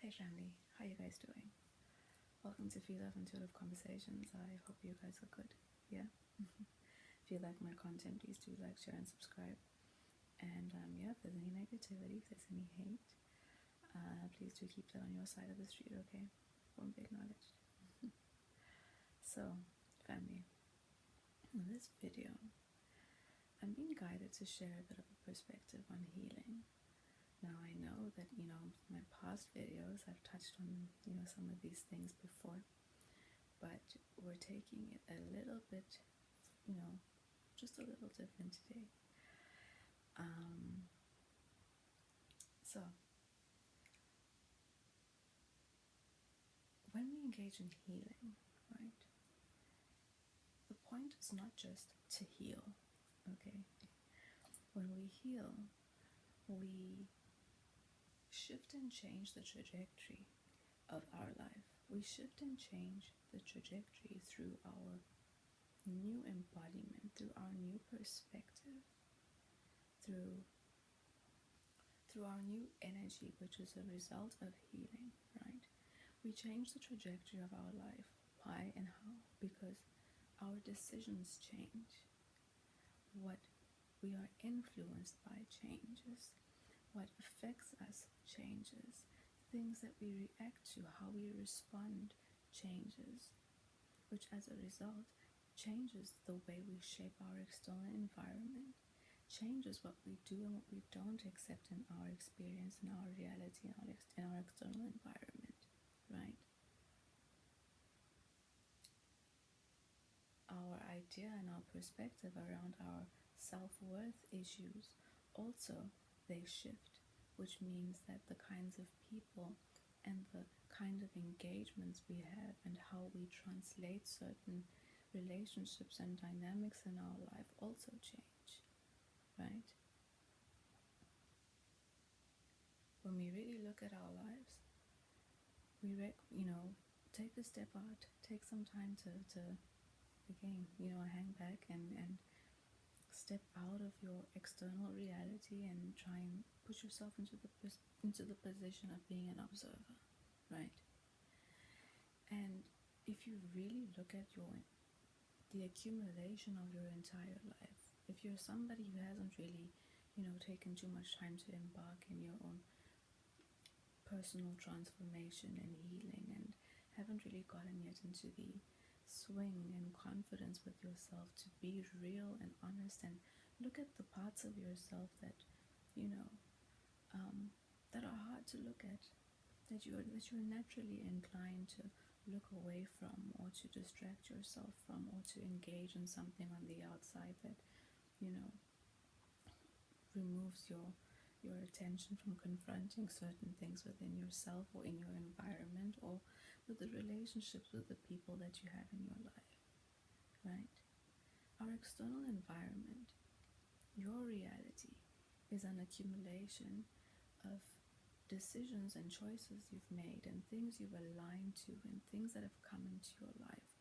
Hey family, how you guys doing? Welcome to Phie.Love Intuitive Conversations. I hope you guys are good. Yeah? If you like my content, please do like, share, and subscribe. And yeah, if there's any negativity, if there's any hate, please do keep that on your side of the street, okay? Won't be acknowledged. So, family, in this video, I'm being guided to share a bit of a perspective on healing. Now, I know that, my past videos I've touched on, some of these things before, but we're taking it a little bit, just a little different today. So, when we engage in healing, right, the point is not just to heal, okay? When we heal, we shift and change the trajectory of our life. We shift and change the trajectory through our new embodiment, through our new perspective, through our new energy, which is a result of healing, right? We change the trajectory of our life. Why and how? Because our decisions change. What we are influenced by changes. What affects us changes. Things that we react to, how we respond changes, which as a result changes the way we shape our external environment, changes what we do and what we don't accept in our experience, in our reality, in our external environment, right? Our idea and our perspective around our self-worth issues also, they shift, which means that the kinds of people and the kind of engagements we have and how we translate certain relationships and dynamics in our life also change, right? When we really look at our lives, we take a step out, take some time to again, hang back and step out of your external reality and try and put yourself into the position of being an observer, right? And if you really look at the accumulation of your entire life, if you're somebody who hasn't really, taken too much time to embark in your own personal transformation and healing, and haven't really gotten yet into the swing and confidence with yourself to be real and honest and look at the parts of yourself that that are hard to look at, that you're naturally inclined to look away from, or to distract yourself from, or to engage in something on the outside that removes your attention from confronting certain things within yourself or in your environment or with the relationships with the people that you have in your life, right? Our external environment, your reality, is an accumulation of decisions and choices you've made and things you've aligned to and things that have come into your life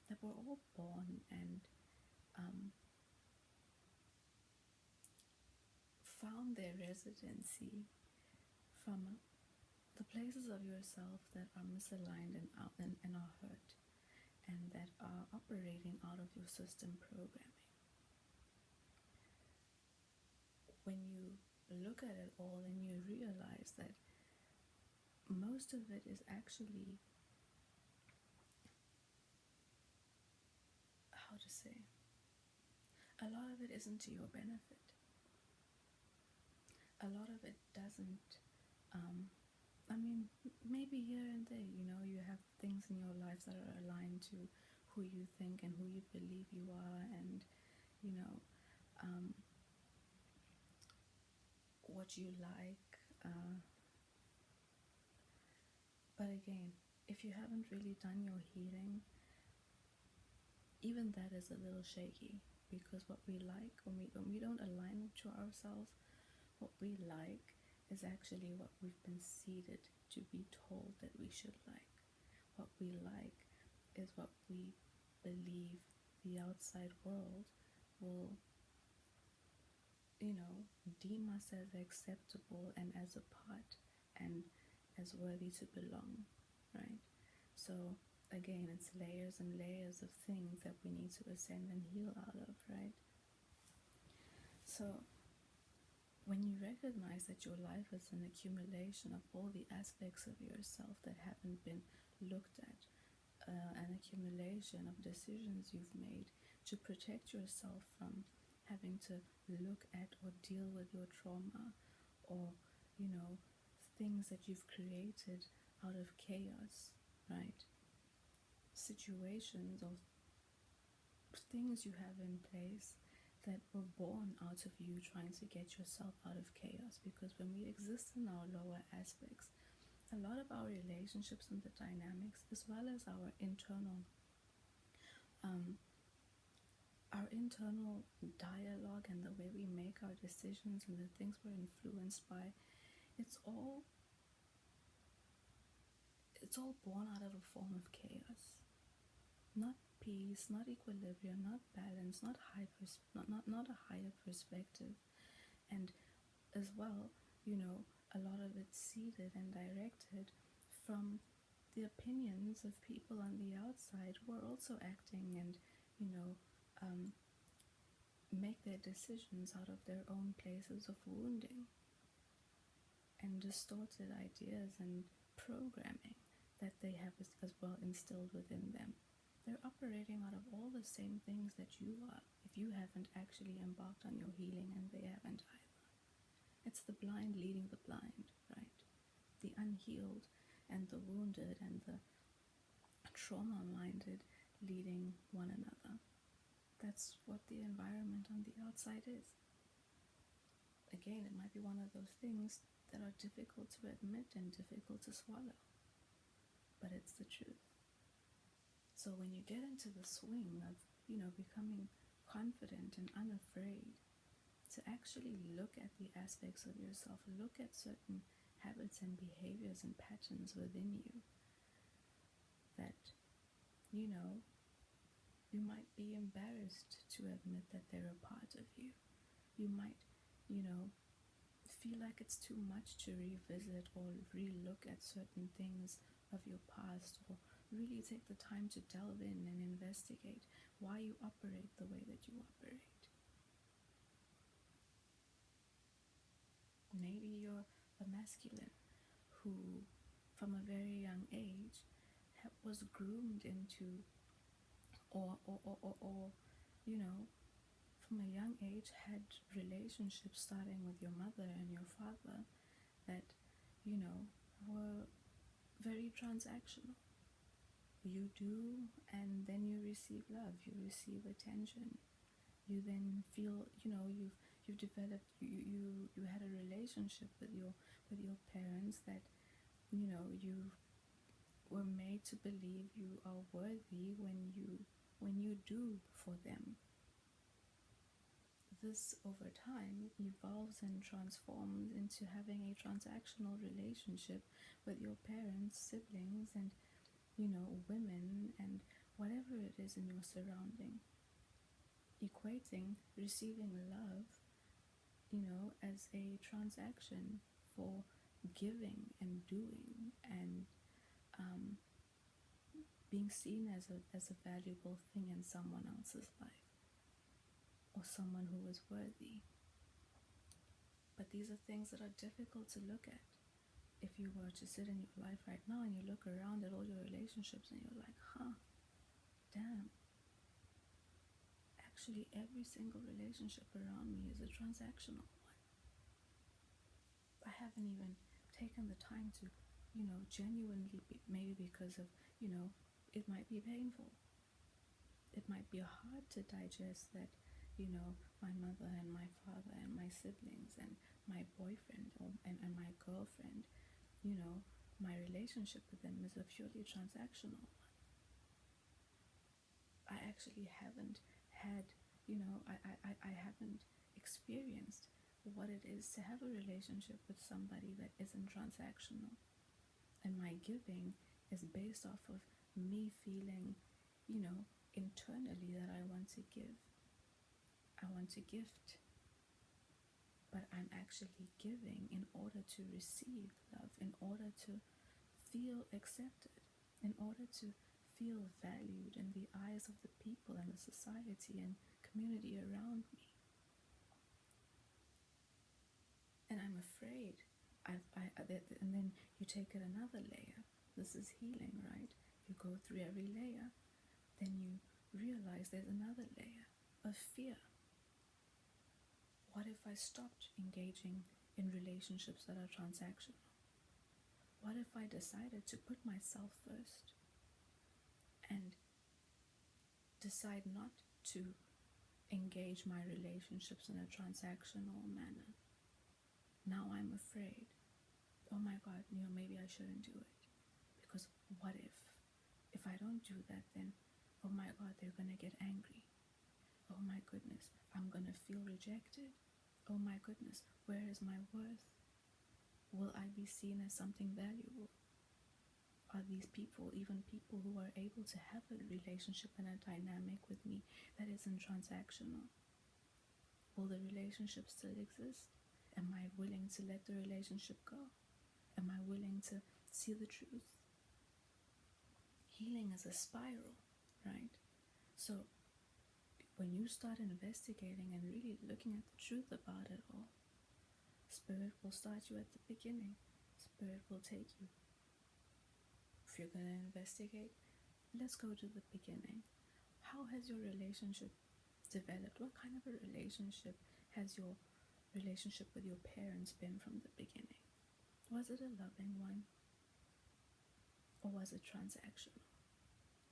that were all born and found their residency from the places of yourself that are misaligned and are hurt and that are operating out of your system programming. When you look at it all and you realize that most of it is actually, how to say, a lot of it isn't to your benefit. A lot of it doesn't, maybe here and there, you have things in your life that are aligned to who you think and who you believe you are, and, what you like. But again, if you haven't really done your healing, even that is a little shaky, because what we like, when we don't align to ourselves, what we like is actually what we've been seeded to be told that we should like. What we like is what we believe the outside world will, deem us as acceptable and as a part and as worthy to belong, right? So again, it's layers and layers of things that we need to ascend and heal out of, right? So when you recognize that your life is an accumulation of all the aspects of yourself that haven't been looked at, an accumulation of decisions you've made to protect yourself from having to look at or deal with your trauma, or, you know, things that you've created out of chaos, right? Situations or things you have in place that were born out of you trying to get yourself out of chaos. Because when we exist in our lower aspects, a lot of our relationships and the dynamics, as well as um, our internal dialogue and the way we make our decisions and the things we're influenced by, it's all born out of a form of chaos, not peace, not equilibrium, not balance, not not a higher perspective. And as well, you know, a lot of it's seeded and directed from the opinions of people on the outside who are also acting and, you know, make their decisions out of their own places of wounding and distorted ideas and programming that they have as well instilled within them. They're operating out of all the same things that you are, if you haven't actually embarked on your healing, and they haven't either. It's the blind leading the blind, right? The unhealed and the wounded and the trauma-minded leading one another. That's what the environment on the outside is. Again, it might be one of those things that are difficult to admit and difficult to swallow, but it's the truth. So when you get into the swing of, you know, becoming confident and unafraid to actually look at the aspects of yourself, look at certain habits and behaviors and patterns within you that, you know, you might be embarrassed to admit that they're a part of you. You might, you know, feel like it's too much to revisit or re-look at certain things of your past, or really take the time to delve in and investigate why you operate the way that you operate. Maybe you're a masculine who, from a very young age, was groomed into, or you know, from a young age had relationships starting with your mother and your father that, you know, were very transactional. You do, and then you receive love, you receive attention, you then feel, you know, you've developed, you had a relationship with your parents that, you know, you were made to believe you are worthy when you do for them. This over time evolves and transforms into having a transactional relationship with your parents, siblings, and, you know, women, and whatever it is in your surrounding, equating receiving love, you know, as a transaction for giving and doing and being seen as a valuable thing in someone else's life, or someone who is worthy. But these are things that are difficult to look at. If you were to sit in your life right now and you look around at all your relationships and you're like, damn, actually every single relationship around me is a transactional one. I haven't even taken the time to, you know, genuinely, maybe because of, you know, it might be painful. It might be hard to digest that, you know, my mother and my father and my siblings and my boyfriend and my girlfriend, you know, my relationship with them is a purely transactional one. I actually haven't had, you know, I haven't experienced what it is to have a relationship with somebody that isn't transactional. And my giving is based off of me feeling, you know, internally that I want to give. I want to gift. but I'm actually giving in order to receive love, in order to feel accepted, in order to feel valued in the eyes of the people and the society and community around me. And I'm afraid, and then you take it another layer. This is healing, right? You go through every layer, then you realize there's another layer of fear. What if I stopped engaging in relationships that are transactional? What if I decided to put myself first and decide not to engage my relationships in a transactional manner? Now I'm afraid. Oh my God, maybe I shouldn't do it. Because what if I don't do that, then, oh my God, they're going to get angry. Oh my goodness, I'm going to feel rejected. Oh my goodness, where is my worth? Will I be seen as something valuable? Are these people even people who are able to have a relationship and a dynamic with me that isn't transactional? Will the relationship still exist? Am I willing to let the relationship go? Am I willing to see the truth? Healing is a spiral, right? So when you start investigating and really looking at the truth about it all, Spirit will start you at the beginning. Spirit will take you. If you're going to investigate, let's go to the beginning. How has your relationship developed? What kind of a relationship has your relationship with your parents been from the beginning? Was it a loving one? Or was it transactional?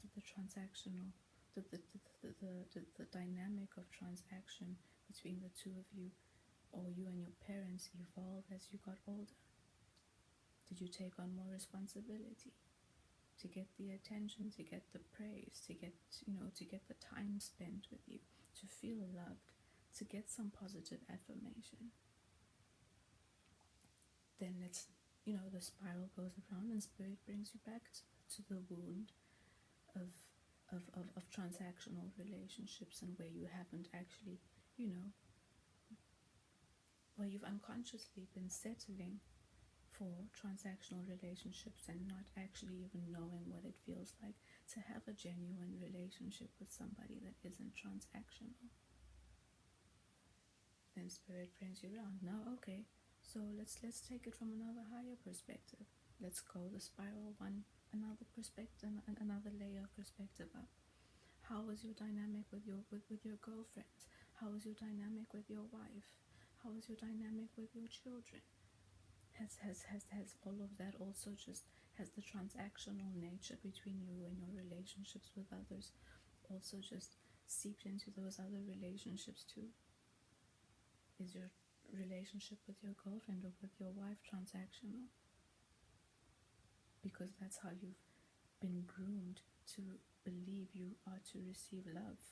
Did the dynamic of transaction between the two of you, or you and your parents, evolve as you got older? Did you take on more responsibility to get the attention, to get the praise, to get the time spent with you, to feel loved, to get some positive affirmation? Then the spiral goes around and Spirit brings you back to the wound of transactional relationships, and where you haven't actually, where you've unconsciously been settling for transactional relationships and not actually even knowing what it feels like to have a genuine relationship with somebody that isn't transactional. Then Spirit brings you around. Now, okay, so let's take it from another higher perspective. Let's go the spiral another perspective, another layer of perspective up. How is your dynamic with your girlfriends? How is your dynamic with your wife? How is your dynamic with your children? Has all of that also just, has the transactional nature between you and your relationships with others also just seeped into those other relationships too? Is your relationship with your girlfriend or with your wife transactional? Because that's how you've been groomed to believe you are to receive love,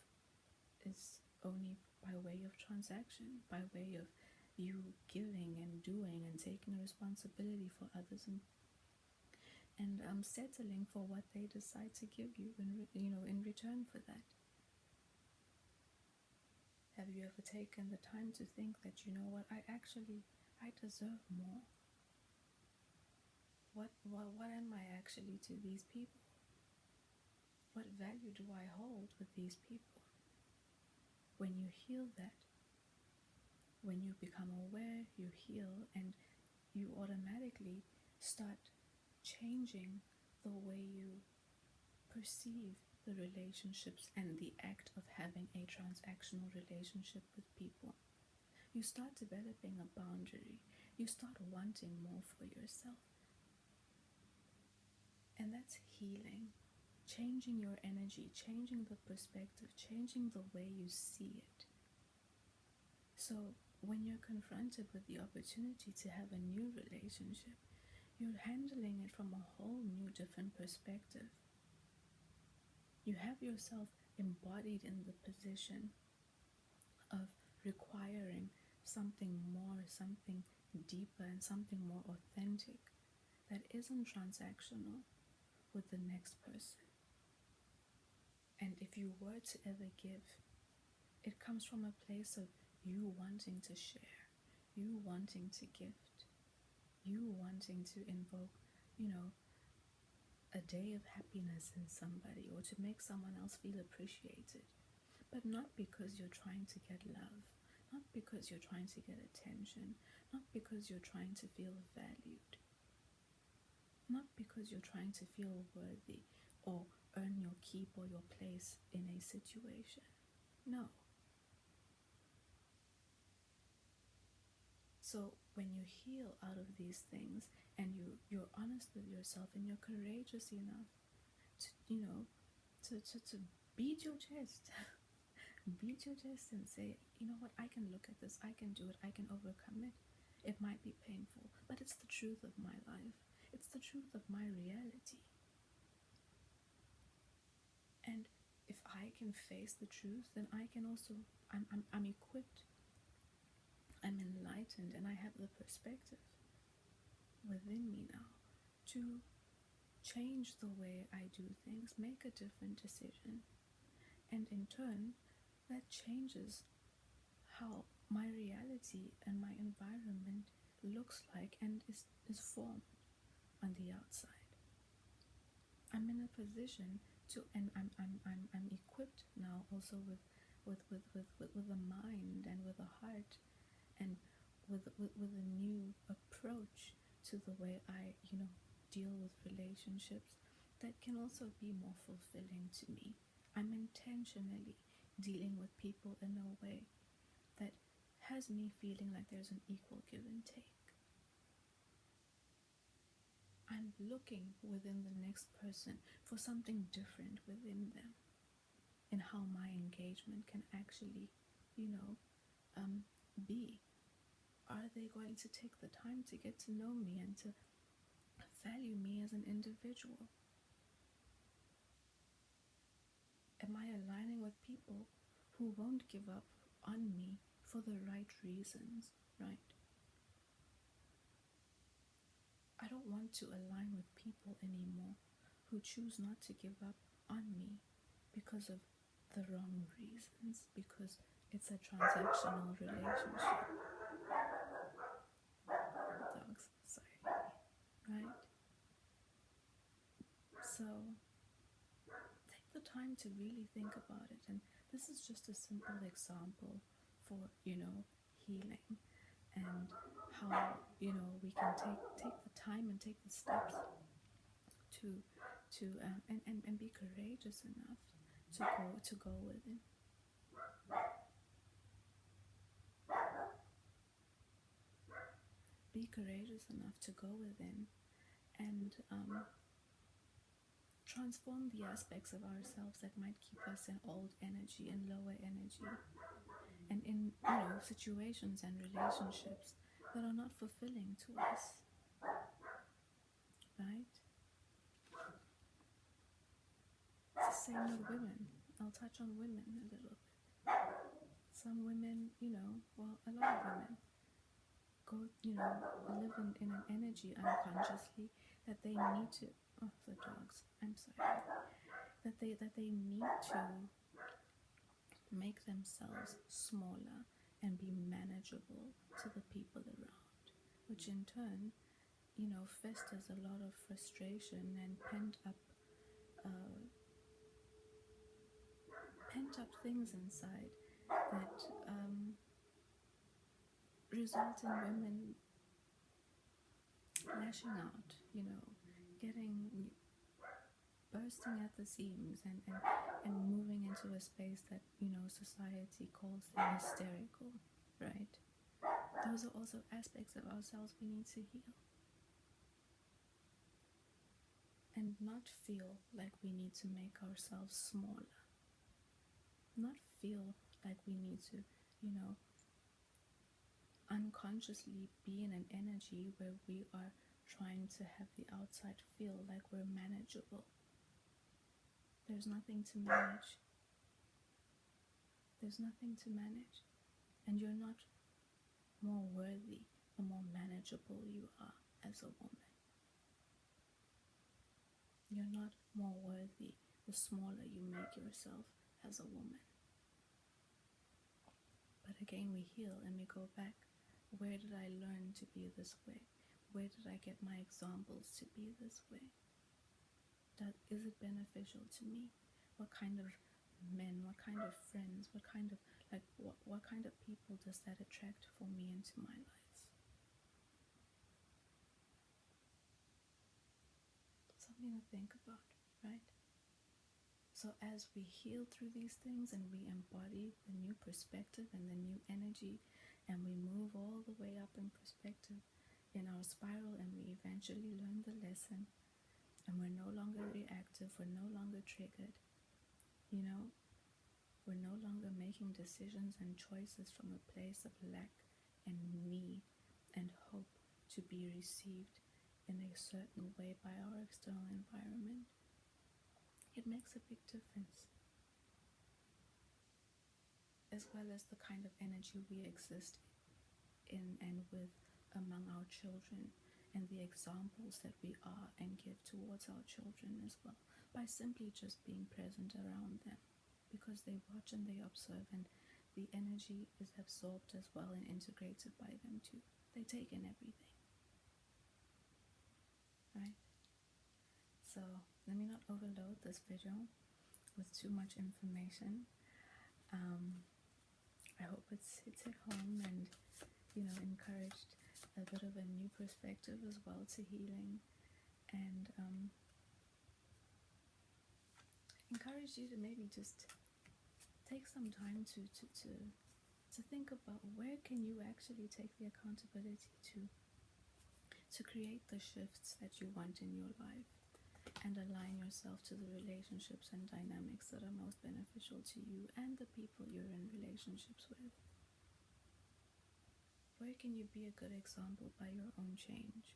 is only by way of transaction, by way of you giving and doing and taking responsibility for others, and settling for what they decide to give you in return for that. Have you ever taken the time to think that, you know what, I deserve more? What am I actually to these people? What value do I hold with these people? When you heal that, when you become aware, you heal, and you automatically start changing the way you perceive the relationships and the act of having a transactional relationship with people. You start developing a boundary. You start wanting more for yourself. And that's healing. Changing your energy, changing the perspective, changing the way you see it. So when you're confronted with the opportunity to have a new relationship, you're handling it from a whole new different perspective. You have yourself embodied in the position of requiring something more, something deeper, and something more authentic that isn't transactional with the next person. And if you were to ever give, it comes from a place of you wanting to share, you wanting to gift, you wanting to invoke, a day of happiness in somebody, or to make someone else feel appreciated, but not because you're trying to get love, not because you're trying to get attention, not because you're trying to feel valued, not because you're trying to feel worthy or earn your keep or your place in a situation. No. So when you heal out of these things, and you're honest with yourself, and you're courageous enough to beat your chest, beat your chest and say, you know what, I can look at this, I can do it, I can overcome it. It might be painful, but it's the truth of my life. It's the truth of my reality. And if I can face the truth, then I can also, I'm equipped, I'm enlightened, and I have the perspective within me now to change the way I do things, make a different decision. And in turn, that changes how my reality and my environment looks like and is formed on the outside. I'm in a position to, and I'm equipped now also with a mind and with a heart, and with a new approach to the way I deal with relationships that can also be more fulfilling to me. I'm intentionally dealing with people in a way that has me feeling like there's an equal give and take. I'm looking within the next person for something different within them, and how my engagement can actually, be. Are they going to take the time to get to know me and to value me as an individual? Am I aligning with people who won't give up on me for the right reasons, right? I don't want to align with people anymore who choose not to give up on me because of the wrong reasons, because it's a transactional relationship. Dogs, sorry. Right? So take the time to really think about it. And this is just a simple example for, healing, and how, we can take the time and take the steps to and be courageous enough to go within. Be courageous enough to go within and transform the aspects of ourselves that might keep us in old energy and lower energy, and in situations and relationships that are not fulfilling to us, right? It's the same with women. I'll touch on women a little bit. Some women, a lot of women go, live in an energy unconsciously that they need to, the dogs, I'm sorry, that they need to make themselves smaller and be manageable to the people around, which in turn, festers a lot of frustration and pent up things inside that result in women lashing out, bursting at the seams, and moving into a space that society calls them hysterical, right? Those are also aspects of ourselves we need to heal, and not feel like we need to make ourselves smaller, not feel like we need to unconsciously be in an energy where we are trying to have the outside feel like we're manageable. There's nothing to manage. There's nothing to manage. And you're not more worthy the more manageable you are as a woman. You're not more worthy the smaller you make yourself as a woman. But again, we heal and we go back Where did I learn to be this way? Where did I get my examples to be this way? Is it beneficial to me? What kind of men, what kind of friends, what kind of what kind of people does that attract for me into my life? Something to think about, right? So as we heal through these things and we embody the new perspective and the new energy, and we move all the way up in perspective in our spiral, and we eventually learn the lesson, and we're no longer reactive, we're no longer triggered, you know, we're no longer making decisions and choices from a place of lack and need and hope to be received in a certain way by our external environment. It makes a big difference, as well as the kind of energy we exist in and with among our children, and the examples that we are and give towards our children as well, by simply just being present around them, because they watch and they observe, and the energy is absorbed as well and integrated by them too. They take in everything, right? So let me not overload this video with too much information. I hope it's hit home and, you know, encouraged a bit of a new perspective as well to healing, and encourage you to maybe just take some time to think about where can you actually take the accountability to create the shifts that you want in your life, and align yourself to the relationships and dynamics that are most beneficial to you and the people you're in relationships with. Where can you be a good example by your own change,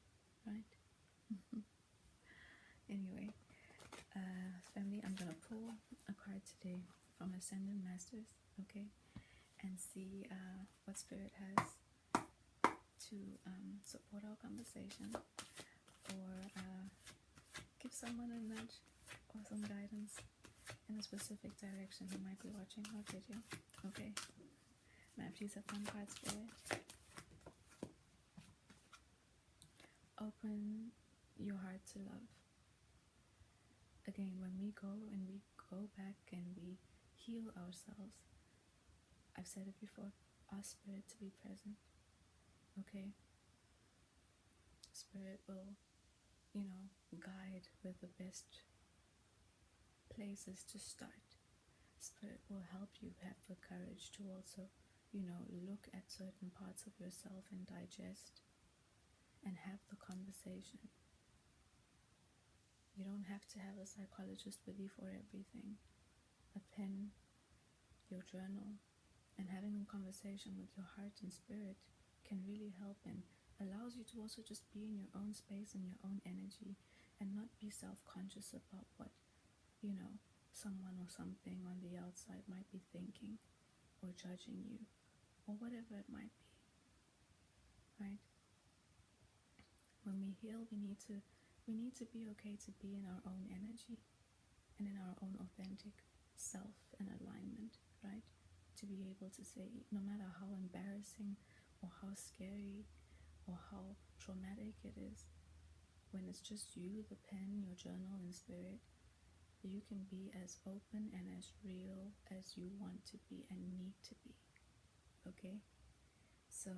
right? Anyway, family, I'm gonna pull a card today from Ascended Masters, okay, and see what Spirit has to support our conversation, or give someone a nudge or some guidance in a specific direction who might be watching our video, okay? Now please have one card, Spirit. Open your heart to love. Again, when we go back and we heal ourselves, I've said it before, ask Spirit to be present, okay? Spirit will, you know, guide with the best places to start. Spirit will help you have the courage to also, you know, look at certain parts of yourself and digest and have the conversation. You don't have to have a psychologist with you for everything. A pen, your journal, and having a conversation with your heart and spirit can really help, and allows you to also just be in your own space and your own energy, and not be self-conscious about what, you know, someone or something on the outside might be thinking or judging you, or whatever it might be, right? When we heal, we need to be okay to be in our own energy and in our own authentic self and alignment, right? To be able to say, no matter how embarrassing or how scary or how traumatic it is, when it's just you, the pen, your journal, and spirit, you can be as open and as real as you want to be and need to be, okay? So,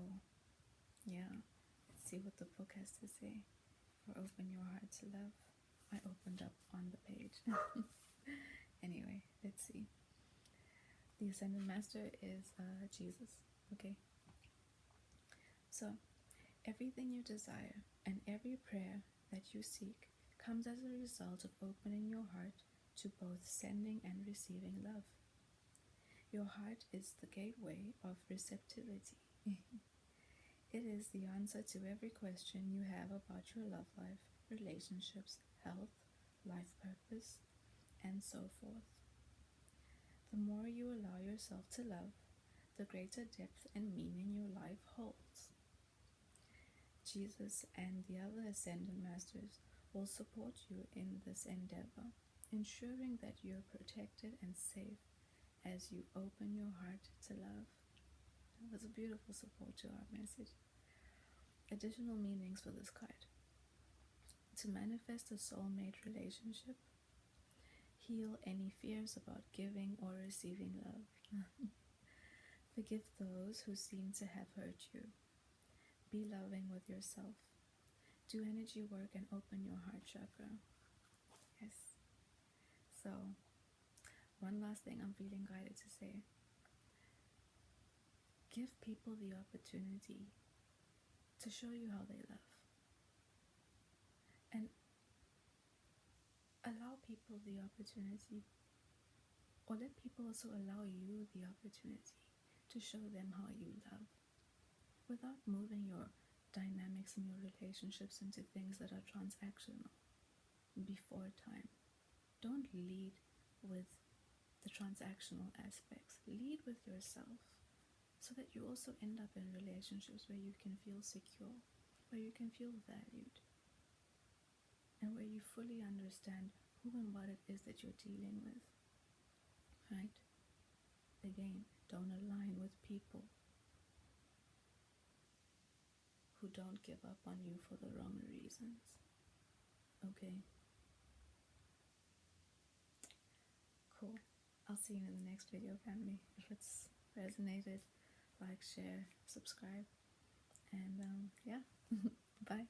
yeah, let's see what the book has to say for Open Your Heart to Love. I opened up on the page. Anyway, let's see. The Ascended Master is Jesus, okay? So, everything you desire and every prayer that you seek comes as a result of opening your heart to both sending and receiving love. Your heart is the gateway of receptivity. It is the answer to every question you have about your love life, relationships, health, life purpose, and so forth. The more you allow yourself to love, the greater depth and meaning your life holds. Jesus and the other Ascended Masters will support you in this endeavor, ensuring that you are protected and safe as you open your heart to love. That was a beautiful support to our message. Additional meanings for this card: to manifest a soulmate relationship, heal any fears about giving or receiving love, forgive those who seem to have hurt you, be loving with yourself, do energy work and open your heart chakra. Yes. So, one last thing I'm feeling guided to say: give people the opportunity to show you how they love, and allow people the opportunity, or let people also allow you the opportunity to show them how you love, without moving your dynamics and your relationships into things that are transactional before time. Don't lead with the transactional aspects. Lead with yourself, so that you also end up in relationships where you can feel secure, where you can feel valued, and where you fully understand who and what it is that you're dealing with, right? Again, don't align with people who don't give up on you for the wrong reasons, okay? Cool. I'll see you in the next video, family. If it's resonated, like, share, subscribe, and yeah, bye.